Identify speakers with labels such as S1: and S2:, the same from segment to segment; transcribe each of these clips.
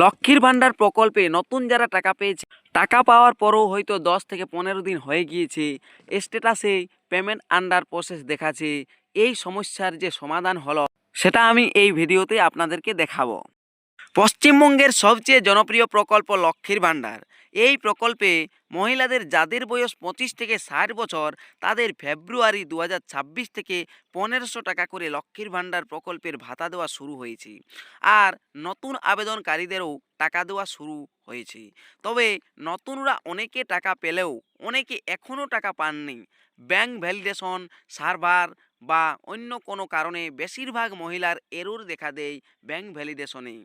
S1: লক্ষ্মীর ভান্ডার প্রকল্পে নতুন যারা টাকা পেয়েছে, টাকা পাওয়ার পরও হয়তো 10 থেকে 15 দিন হয়ে গিয়েছে, স্ট্যাটাসে পেমেন্ট আন্ডার প্রসেস দেখাচ্ছে। এই সমস্যার যে সমাধান হলো সেটা আমি এই ভিডিওতে আপনাদেরকে দেখাবো। পশ্চিমবঙ্গের সবচেয়ে জনপ্রিয় প্রকল্প লক্ষ্মীর ভান্ডার। এই প্রকল্পে মহিলাদের যাদের বয়স 25 থেকে 60 বছর তাদের ফেব্রুয়ারি 2026 থেকে 1500 টাকা করে লক্ষ্মীর ভান্ডার প্রকল্পের ভাতা দেওয়া শুরু হয়েছে। আর নতুন আবেদনকারীদেরও টাকা দেওয়া শুরু হয়েছে। তবে নতুনরা অনেকে টাকা পেলেও অনেকে এখনও টাকা পাননি। ব্যাংক ভ্যালিডেশন সার্ভার বা অন্য কোনো কারণে বেশিরভাগ মহিলার এরর দেখা দেয় ব্যাংক ভ্যালিডেশনে,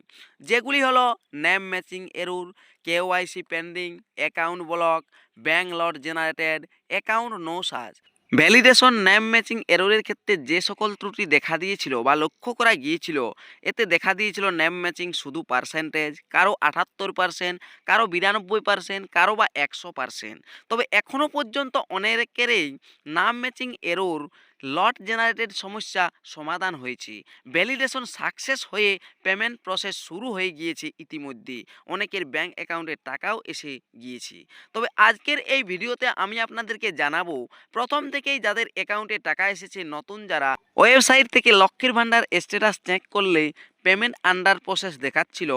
S1: যেগুলি হলো name matching error, KYC pending, account block, bank লট জেনারেটেড, অ্যাকাউন্ট নো সাজ। ভ্যালিডেশন নেম ম্যাচিং এররের ক্ষেত্রে যে সকল ত্রুটি দেখা দিয়েছিল বা লক্ষ্য করা গিয়েছিল, এতে দেখা দিয়েছিল নেম ম্যাচিং শুধু পার্সেন্টেজ, কারো 78%, কারো 92%, কারো বা 100%। তবে এখনও পর্যন্ত অনেকেরই নাম ম্যাচিং এরর লট জেনারেটেড সমস্যা সমাধান হয়েছে। ভ্যালিডেশন সাকসেস হয়ে পেমেন্ট প্রসেস শুরু হয়ে গিয়েছে ইতিমধ্যে, অনেকের ব্যাংক অ্যাকাউন্টে টাকাও এসে গিয়েছে। তবে আজকের এই ভিডিওতে আমি আপনাদেরকে জানাবো প্রথম থেকেই যাদের অ্যাকাউন্টে টাকা এসেছে, নতুন যারা ওয়েবসাইট থেকে লক্ষ্মীর ভান্ডার স্ট্যাটাস চেক করলে পেমেন্ট আন্ডার প্রসেস দেখাচ্ছিল,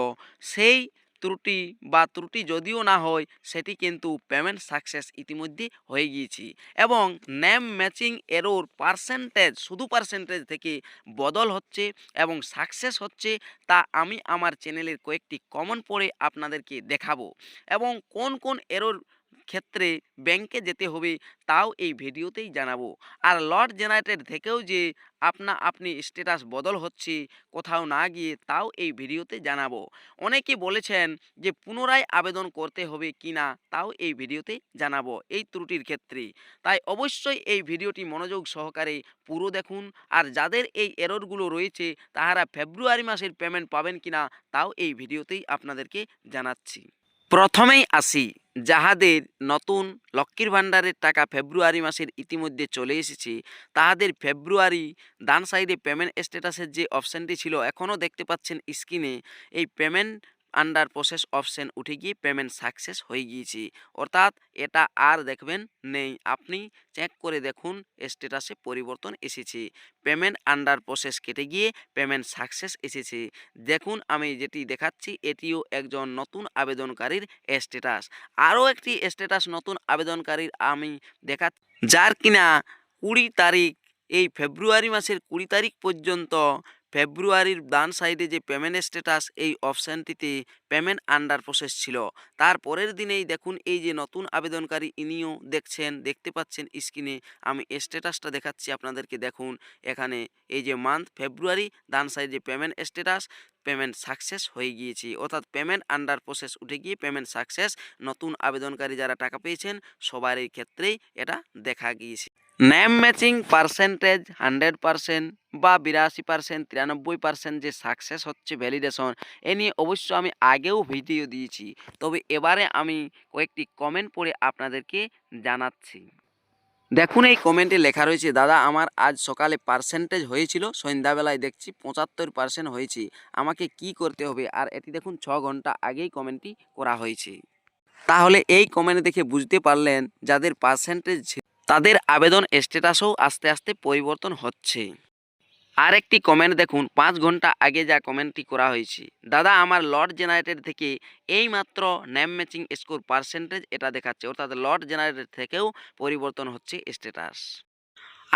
S1: সেই ত্রুটি বা ত্রুটি যদিও না হয় সেটি কিন্তু পেমেন্ট সাকসেস ইতিমধ্যে হয়ে গিয়েছে। এবং নেম ম্যাচিং এরর পার্সেন্টেজ শুধু পার্সেন্টেজ থেকে বদল হচ্ছে এবং সাকসেস হচ্ছে, তা আমি আমার চ্যানেলের কয়েকটি কমন পড়ে আপনাদেরকে দেখাবো। এবং কোন কোন এরর ক্ষেত্রে ব্যাংকে যেতে হবে তাও এই ভিডিওতেই জানাবো। আর লট জেনারেটেড থেকেও যে আপনি স্ট্যাটাস বদল হচ্ছে কোথাও না গিয়ে, তাও এই ভিডিওতে জানাবো। অনেকে বলেছেন যে পুনরায় আবেদন করতে হবে কি না, তাও এই ভিডিওতে জানাবো এই ত্রুটির ক্ষেত্রে। তাই অবশ্যই এই ভিডিওটি মনোযোগ সহকারে পুরো দেখুন। আর যাদের এই এররগুলো রয়েছে তাহারা ফেব্রুয়ারি মাসের পেমেন্ট পাবেন কিনা তাও এই ভিডিওতেই আপনাদেরকে জানাচ্ছি। প্রথমেই আসি, যাহাদের নতুন লক্ষ্মীর ভান্ডারের টাকা ফেব্রুয়ারি মাসের ইতিমধ্যে চলে এসেছে, তাহাদের ফেব্রুয়ারি ডান সাইডে পেমেন্ট স্ট্যাটাসের যে অপশানটি ছিল এখনও দেখতে পাচ্ছেন স্ক্রিনে, এই পেমেন্ট আন্ডার প্রসেস অপশান উঠে গিয়ে পেমেন্ট সাকসেস হয়ে গিয়েছে। অর্থাৎ এটা আর দেখবেন নেই, আপনি চেক করে দেখুন স্ট্যাটাসে পরিবর্তন এসেছে, পেমেন্ট আন্ডার প্রসেস কেটে গিয়ে পেমেন্ট সাকসেস এসেছে। দেখুন আমি যেটি দেখাচ্ছি এটিও একজন নতুন আবেদনকারীর স্ট্যাটাস। আরও একটি স্ট্যাটাস নতুন আবেদনকারীর আমি দেখাচ্ছি, যার কিনা 20 তারিখ, এই ফেব্রুয়ারি মাসের 20 তারিখ পর্যন্ত ফেব্রুয়ারির ডান সাইডে যে পেমেন্ট স্ট্যাটাস এই অপশানটিতে পেমেন্ট আন্ডার প্রসেস ছিল। তার পরের দিনেই দেখুন এই যে নতুন আবেদনকারী ইনিও দেখতে পাচ্ছেন স্ক্রিনে, আমি স্ট্যাটাসটা দেখাচ্ছি আপনাদেরকে। দেখুন এখানে এই যে মান্থ ফেব্রুয়ারি, ডান সাইডে পেমেন্ট স্ট্যাটাস, পেমেন্ট সাকসেস হয়ে গিয়েছে। অর্থাৎ পেমেন্ট আন্ডার প্রসেস উঠে গিয়ে পেমেন্ট সাকসেস। নতুন আবেদনকারী যারা টাকা পেয়েছেন সবারই ক্ষেত্রেই এটা দেখা গিয়েছে। নেম ম্যাচিং পার্সেন্টেজ 100% বা 82%, 93% যে সাকসেস হচ্ছে ভ্যালিডেশন, এ নিয়ে অবশ্য আমি আগেও ভিডিও দিয়েছি। তবে এবারে আমি কয়েকটি কমেন্ট পড়ে আপনাদেরকে জানাচ্ছি। দেখুন এই কমেন্টে লেখা রয়েছে, দাদা আমার আজ সকালে পার্সেন্টেজ হয়েছিল, সন্ধ্যাবেলায় দেখছি 75% হয়েছে, আমাকে কি করতে হবে? আর এটি দেখুন 6 ঘন্টা আগেই কমেন্টটি করা হয়েছে। তাহলে এই কমেন্ট দেখে বুঝতে পারলেন যাদের পার্সেন্টেজ তাদের আবেদন স্ট্যাটাসও আস্তে আস্তে পরিবর্তন হচ্ছে। আর একটি কমেন্ট দেখুন 5 ঘন্টা আগে যা কমেন্টটি করা হয়েছে, দাদা আমার লট জেনারেটেড থেকে এই মাত্র নেম ম্যাচিং স্কোর পার্সেন্টেজ এটা দেখাচ্ছে। অর্থাৎ লট জেনারেটেড থেকেও পরিবর্তন হচ্ছে স্ট্যাটাস।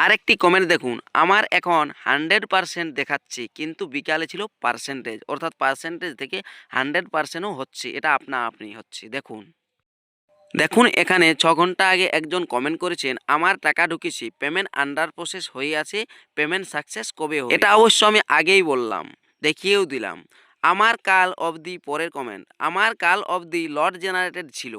S1: আরেকটি কমেন্ট দেখুন, আমার এখন 100% দেখাচ্ছে কিন্তু বিকালে ছিল পার্সেন্টেজ। অর্থাৎ পার্সেন্টেজ থেকে 100%ও হচ্ছে, এটা আপনি হচ্ছে। দেখুন এখানে 6 ঘন্টা আগে একজন কমেন্ট করেছেন, আমার টাকা ঢুকেছে, পেমেন্ট আন্ডার প্রসেস হয়ে আছে, পেমেন্ট সাকসেস কবে হবে? এটা অবশ্য আমি আগেই বললাম, দেখিয়েও দিলাম। আমার কাল অবধি, পরের কমেন্ট, আমার কাল অবধি লট জেনারেটেড ছিল,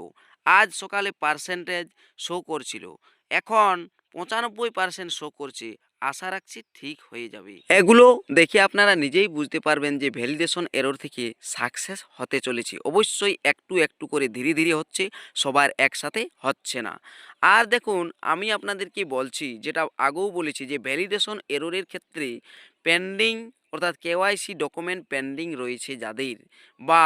S1: আজ সকালে পার্সেন্টেজ শো করছিল, এখন 95% শো করছে, আশা রাখছি ঠিক হয়ে যাবে। এগুলো দেখে আপনারা নিজেই বুঝতে পারবেন যে ভ্যালিডেশন এরর থেকে সাকসেস হতে চলেছে। অবশ্যই একটু একটু করে ধীরে ধীরে হচ্ছে, সবার একসাথে হচ্ছে না। আর দেখুন আমি আপনাদেরকে বলছি, যেটা আগেও বলেছি, যে ভ্যালিডেশন এররের ক্ষেত্রে পেন্ডিং অর্থাৎ কেওয়াইসি ডকুমেন্ট পেন্ডিং রয়েছে যাদের, বা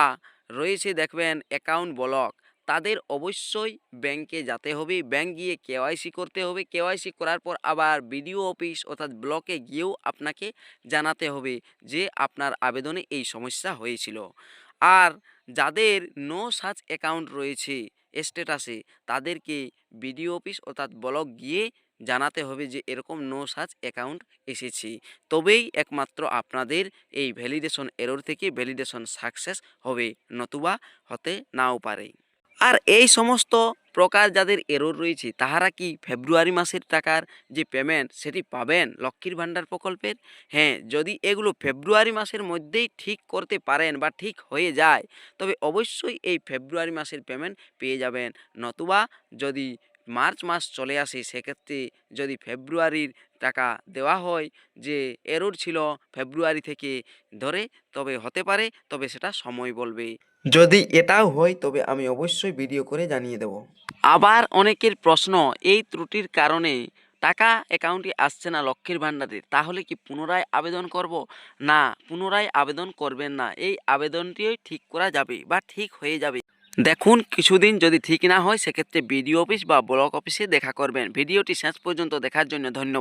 S1: রয়েছে দেখবেন অ্যাকাউন্ট ব্লক, তাদের অবশ্যই ব্যাংকে যেতে হবে। ব্যাংক গিয়ে কেওয়াইসি করতে হবে। কেওয়াইসি করার পর আবার বিডিও অফিস অর্থাৎ ব্লকে গিয়েও আপনাকে জানাতে হবে যে আপনার আবেদনে এই সমস্যা হয়েছিল। আর যাদের নো সাচ অ্যাকাউন্ট রয়েছে স্ট্যাটাসে, তাদেরকে বিডিও অফিস অর্থাৎ ব্লক গিয়ে জানাতে হবে যে এরকম নো সাচ অ্যাকাউন্ট এসেছে। তবেই একমাত্র আপনাদের এই ভ্যালিডেশন এরর থেকে ভ্যালিডেশন সাকসেস হবে, নতুবা হতে নাও পারে। আর এই সমস্ত প্রকার যাদের এরর রয়েছে তাহারা কি ফেব্রুয়ারি মাসের টাকার যে পেমেন্ট সেটি পাবেন লক্ষ্মীর ভাণ্ডার প্রকল্পের? হ্যাঁ, যদি এগুলো ফেব্রুয়ারি মাসের মধ্যেই ঠিক করতে পারেন বা ঠিক হয়ে যায়, তবে অবশ্যই এই ফেব্রুয়ারি মাসের পেমেন্ট পেয়ে যাবেন। নতুবা যদি মার্চ মাস চলে আসে, সেক্ষেত্রে যদি ফেব্রুয়ারির টাকা দেওয়া হয় যে এরর ছিল ফেব্রুয়ারি থেকে ধরে, তবে হতে পারে, তবে সেটা সময় বলবে। যদি এটাও হয় তবে আমি অবশ্যই ভিডিও করে জানিয়ে দেব। আবার অনেকের প্রশ্ন, এই ত্রুটির কারণে টাকা অ্যাকাউন্টে আসছে না লক্ষ্মীর ভাণ্ডারের, তাহলে কি পুনরায় আবেদন করব? না, পুনরায় আবেদন করবেন না। এই আবেদনটিও ঠিক করা যাবে বা ঠিক হয়ে যাবে। দেখুন, কিছুদিন যদি ঠিক না হয় সেক্ষেত্রে বিডিও অফিস বা ব্লক অফিসে দেখা করবেন। ভিডিওটি শেষ পর্যন্ত দেখার জন্য ধন্যবাদ।